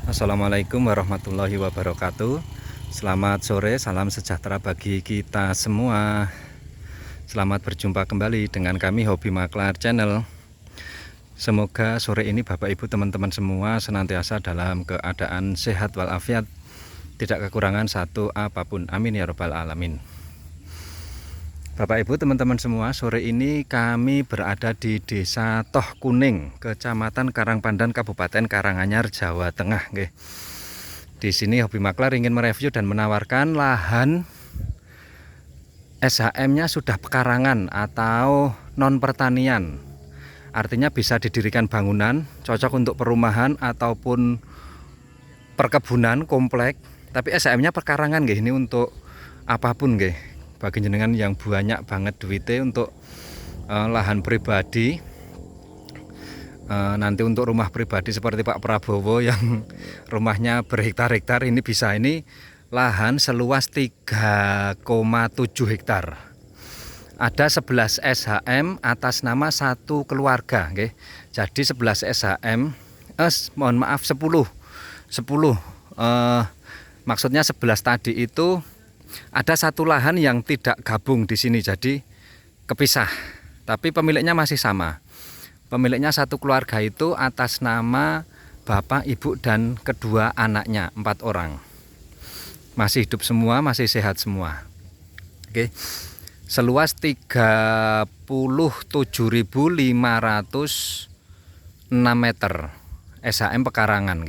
Assalamualaikum warahmatullahi wabarakatuh. Selamat sore, salam sejahtera bagi kita semua. Selamat berjumpa kembali dengan kami Hobi Maklar Channel. Semoga sore ini Bapak Ibu teman-teman semua senantiasa dalam keadaan sehat walafiat, tidak kekurangan satu apapun. Amin ya robbal alamin. Bapak Ibu teman-teman semua, sore ini kami berada di Desa Toh Kuning, Kecamatan Karangpandan, Kabupaten Karanganyar, Jawa Tengah. Di sini Hobi Maklar ingin mereview dan menawarkan lahan SHM-nya sudah pekarangan atau non pertanian. Artinya bisa didirikan bangunan, cocok untuk perumahan ataupun perkebunan komplek. Tapi SHM-nya pekarangan, ini untuk apapun, bagi jenengan yang banyak banget duitnya untuk lahan pribadi, nanti untuk rumah pribadi seperti Pak Prabowo yang rumahnya berhektar-hektar, ini bisa. Ini lahan seluas 3,7 hektar. Ada 11 SHM atas nama satu keluarga, Jadi 11 SHM, mohon maaf 10, maksudnya 11 tadi itu ada satu lahan yang tidak gabung di sini, jadi kepisah. Tapi pemiliknya masih sama. Pemiliknya satu keluarga itu atas nama bapak, ibu, dan kedua anaknya, 4 orang. Masih hidup semua, masih sehat semua. Seluas 37.506 meter SHM pekarangan,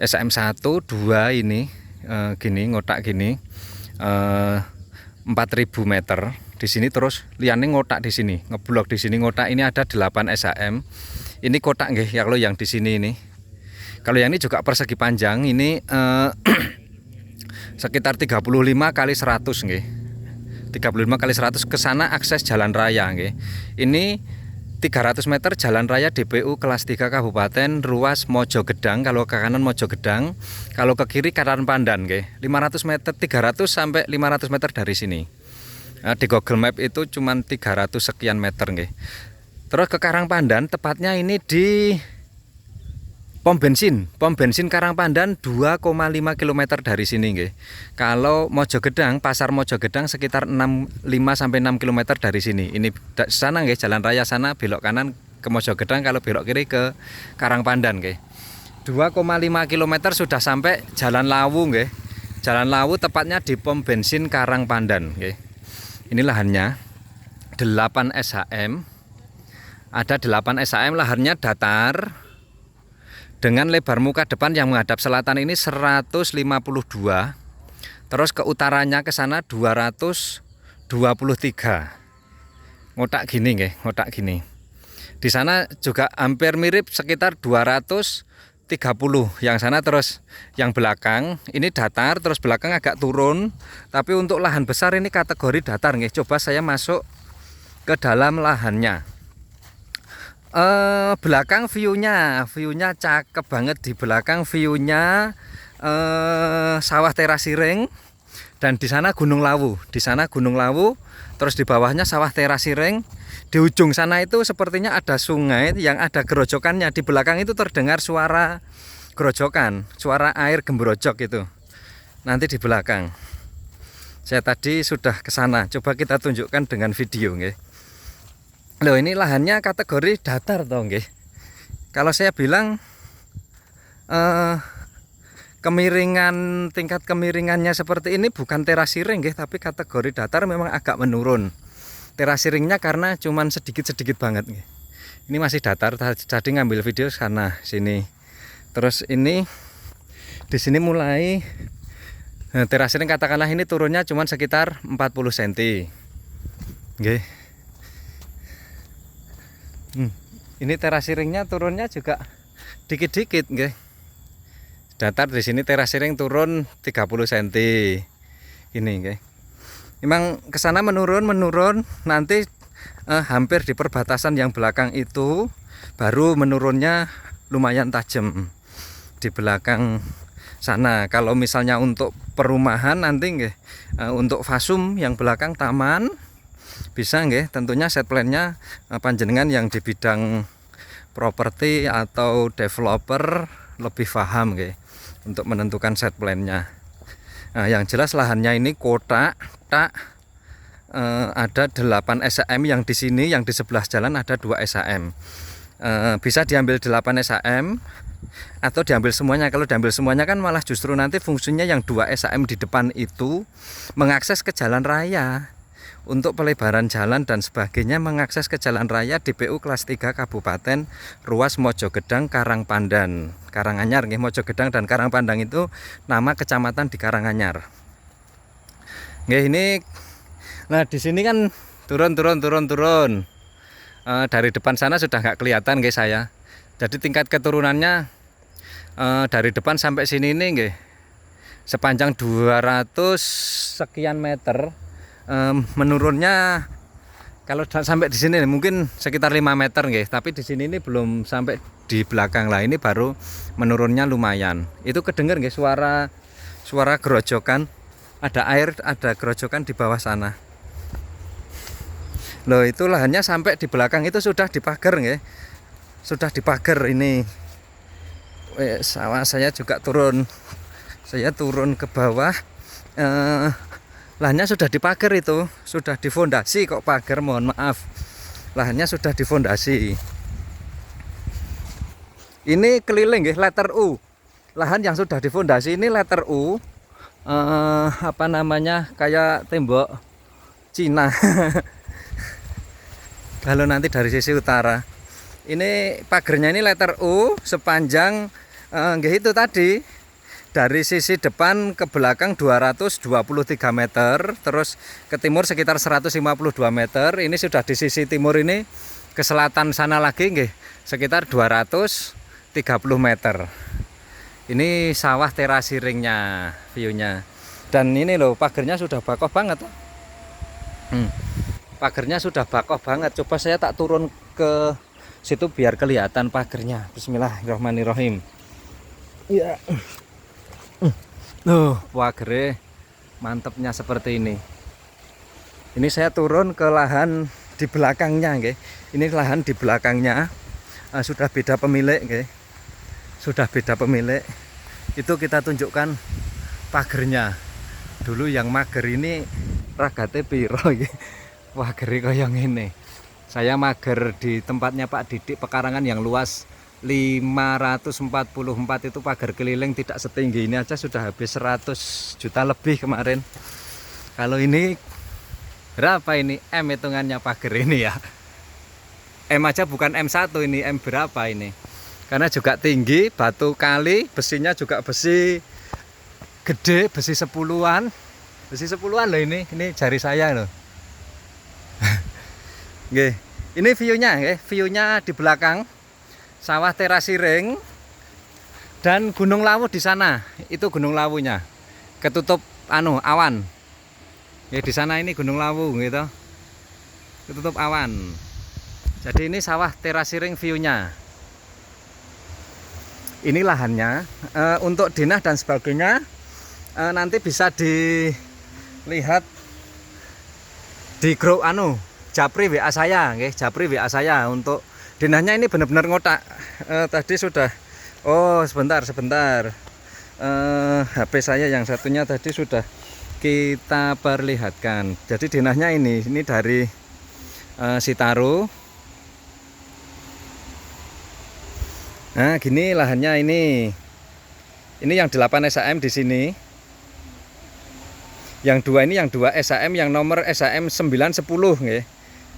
SHM 1, 2 ini ngotak gini. 4.000 meter di sini, terus liane ngotak di sini, ngeblok di sini ngotak. Ini ada 8 SHM. Ini kotak ya, kalau yang di sini ini. Kalau yang ini juga persegi panjang, ini sekitar 35 kali 100 35 kali 100. Ke sana akses jalan raya Ini 300 meter jalan raya DPU kelas 3 Kabupaten Ruas Mojogedang. Kalau ke kanan Mojogedang, kalau ke kiri Karangpandan, 500 meter, 300 sampai 500 meter dari sini. Di Google Map itu cuma 300 sekian meter, Terus ke Karangpandan, tepatnya ini di pom bensin Karangpandan 2,5 km dari sini, Kalau Mojogedang, pasar Mojogedang sekitar 5 sampai 6 km dari sini. Ini sana, jalan raya sana, belok kanan ke Mojogedang, kalau belok kiri ke Karangpandan, 2,5 km sudah sampai Jalan Lawu, Jalan Lawu tepatnya di pom bensin Karangpandan, Ini lahannya 8 SHM. Ada 8 SHM, lahannya datar dengan lebar muka depan yang menghadap selatan ini 152, terus ke utaranya ke sana 223. Ngotak gini, ngotak gini. Di sana juga hampir mirip, sekitar 230 yang sana. Terus yang belakang ini datar, terus belakang agak turun. Tapi untuk lahan besar ini kategori datar, Coba saya masuk ke dalam lahannya. Belakang viewnya cakep banget. Di belakang viewnya sawah terasiring, dan di sana Gunung Lawu. Terus di bawahnya sawah terasiring. Di ujung sana itu sepertinya ada sungai yang ada gerojokannya. Di belakang itu terdengar suara gerojokan, suara air gembrojok itu. Nanti di belakang. Saya tadi sudah ke sana. Coba kita tunjukkan dengan video, Loh, ini lahannya kategori datar toh, Kalau saya bilang kemiringan, tingkat kemiringannya seperti ini bukan terasiring, tapi kategori datar, memang agak menurun. Terasiringnya karena cuman sedikit-sedikit banget, Ini masih datar. Tadi ngambil video sana sini. Terus ini di sini mulai terasiring, katakanlah ini turunnya cuman sekitar 40 cm. Ini terasiringnya turunnya juga dikit-dikit, Datar. Di sini terasiring turun 30 cm. Ini, memang ke sana menurun. Nanti hampir di perbatasan yang belakang itu baru menurunnya lumayan tajam di belakang sana. Kalau misalnya untuk perumahan nanti, untuk fasum yang belakang taman bisa, tentunya set plan-nya panjenengan yang di bidang properti atau developer lebih paham nggih untuk menentukan set plan-nya. Nah, yang jelas lahannya ini kotak tak ada 8 SAM yang di sini, yang di sebelah jalan ada 2 SAM. Bisa diambil 8 SAM atau diambil semuanya. Kalau diambil semuanya kan malah justru nanti fungsinya yang 2 SAM di depan itu mengakses ke jalan raya untuk pelebaran jalan dan sebagainya, mengakses ke jalan raya DPU kelas 3 Kabupaten Ruas Mojogedang Karangpandan. Karanganyar nggih, Mojogedang dan Karangpandan itu nama kecamatan di Karanganyar. Nggih, ini nah di sini kan turun. Dari depan sana sudah nggak kelihatan guys saya. Jadi tingkat keturunannya dari depan sampai sini ini nggih sepanjang 200 sekian meter. Menurunnya kalau sampai di sini mungkin sekitar 5 meter nggih, tapi di sini ini belum sampai di belakang lah, ini baru menurunnya lumayan. Itu kedenger nggih suara gerojokan, ada air, ada gerojokan di bawah sana. Loh, itu lahannya sampai di belakang itu sudah dipagar nggih. Sudah dipagar ini. Sawah saya juga turun. Saya turun ke bawah. Lahannya sudah dipagar itu, sudah difondasi kok pagar, mohon maaf. Lahannya sudah difondasi. Ini keliling nggih, letter U. Lahan yang sudah difondasi ini letter U. Apa namanya? Kayak tembok Cina. Kalau nanti dari sisi utara. Ini pagernya ini letter U sepanjang nggih itu tadi. Dari sisi depan ke belakang 223 meter, terus ke timur sekitar 152 meter. Ini sudah di sisi timur ini, ke selatan sana lagi nggih, sekitar 230 meter. Ini sawah terasi ringnya, view-nya. Dan ini loh, pagernya sudah bakoh banget. Pagernya sudah bakoh banget. Coba saya tak turun ke situ biar kelihatan pagernya. Bismillahirrahmanirrahim. Ya. Pagernya mantepnya seperti ini. Ini saya turun ke lahan di belakangnya, nggih. Ini lahan di belakangnya sudah beda pemilik, nggih. Sudah beda pemilik. Itu kita tunjukkan pagernya. Dulu yang mager ini ragate piro nggih. Pagere kaya ngene. Saya mager di tempatnya Pak Didik pekarangan yang luas 544 itu pagar keliling tidak setinggi ini aja sudah habis 100 juta lebih kemarin. Kalau ini berapa ini M hitungannya pagar ini ya? M aja bukan M1 ini, M berapa ini? Karena juga tinggi, batu kali, besinya juga besi gede, besi 10-an. Besi 10-an loh ini jari saya loh. Nggih, ini view-nya nggih, view-nya di belakang sawah terasi ring dan Gunung Lawu di sana. Itu Gunung Lawunya. Ketutup awan. Ya di sana ini Gunung Lawu gitu. Ketutup awan. Jadi ini sawah terasi ring view-nya. Ini lahannya untuk dinah dan sebagainya nanti bisa dilihat di grup Japri WA saya, nggih, Japri WA saya. Untuk dinahnya ini benar-benar ngotak. Tadi sudah, sebentar. HP saya yang satunya tadi sudah kita perlihatkan. Jadi dinahnya ini dari Sitaru. Nah, gini lahannya ini. Ini yang 8 SAM di sini. Yang 2 ini yang 2 SAM, yang nomor SAM 910 nggih.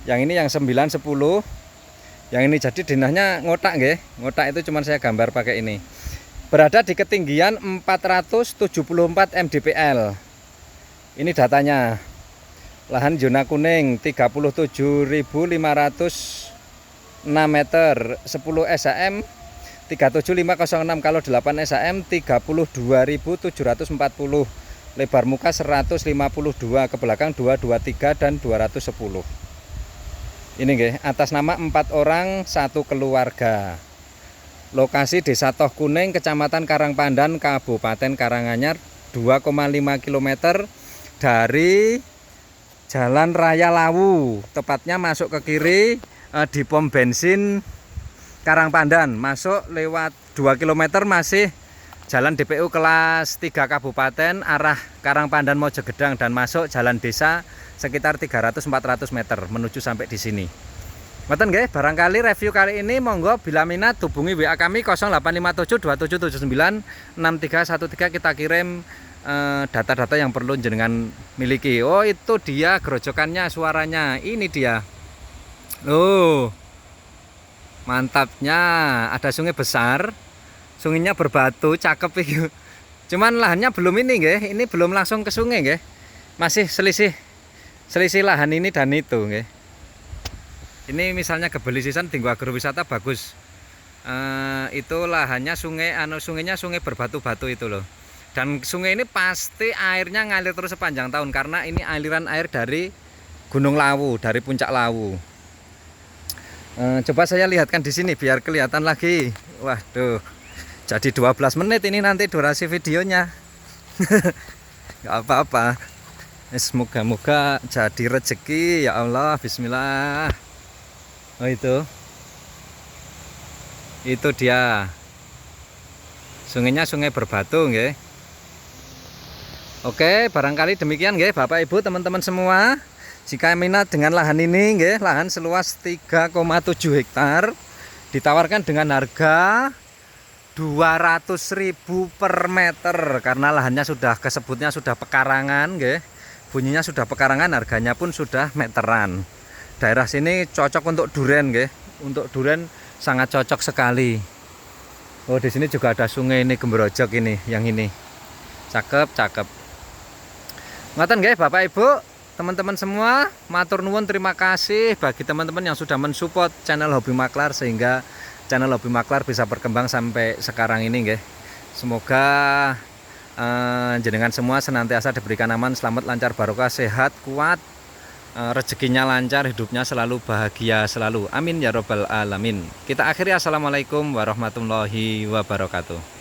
Yang ini yang 910. Yang ini jadi dinahnya ngotak nggih. Ngotak itu cuman saya gambar pakai ini. Berada di ketinggian 474 mdpl. Ini datanya. Lahan zona kuning 37.506 meter, 10 SAM 37506, kalau 8 SAM 32.740. Lebar muka 152, ke belakang 223 dan 210. Ini nggih, atas nama 4 orang 1 keluarga. Lokasi Desa Toh Kuning, Kecamatan Karangpandan, Kabupaten Karanganyar, 2,5 km dari Jalan Raya Lawu. Tepatnya masuk ke kiri di pom bensin Karangpandan, masuk lewat 2 km masih jalan DPU kelas 3 Kabupaten arah Karangpandan Mojogedang, dan masuk jalan desa sekitar 300-400 meter menuju sampai di sini. Ngoten nggih, barangkali review kali ini monggo bila minat hubungi WA kami 085727796313, kita kirim data-data yang perlu jenengan miliki. Oh, itu dia gerojokannya, suaranya. Ini dia. Oh, mantapnya. Ada sungai besar. Sungainya berbatu, cakep itu. Cuman lahannya belum ini nggih. Ini belum langsung ke sungai nggih. Masih selisih lahan ini dan itu nggih. Ini misalnya kebeli sisan tinggal agrowisata bagus. Itu lahannya sungai, sungainya sungai berbatu-batu itu loh. Dan sungai ini pasti airnya ngalir terus sepanjang tahun karena ini aliran air dari Gunung Lawu, dari puncak Lawu. Coba saya lihatkan di sini biar kelihatan lagi. Waduh, jadi 12 menit ini nanti durasi videonya. Gak apa-apa. Semoga-moga jadi rezeki ya Allah. Bismillah. Oh, itu dia. Sungainya sungai berbatu nggih. Oke, barangkali demikian nggih Bapak Ibu teman-teman semua. Jika minat dengan lahan ini nggih, lahan seluas 3,7 hektar ditawarkan dengan harga 200.000 per meter karena lahannya sudah kesebutnya sudah pekarangan nggih. Bunyinya sudah pekarangan, harganya pun sudah meteran. Daerah sini cocok untuk duren nggih. Untuk duren sangat cocok sekali. Oh, di sini juga ada sungai ini Gembrojok ini, yang ini. Cakep. Ngoten nggih Bapak Ibu, teman-teman semua, matur nuwun, terima kasih bagi teman-teman yang sudah mensupport channel Hobi Maklar sehingga channel Hobi Maklar bisa berkembang sampai sekarang ini nggih. Semoga jenengan semua senantiasa diberikan aman, selamat, lancar, barokah, sehat, kuat, rezekinya lancar, hidupnya selalu bahagia selalu. Amin ya robbal alamin. Kita akhiri, assalamualaikum warahmatullahi wabarakatuh.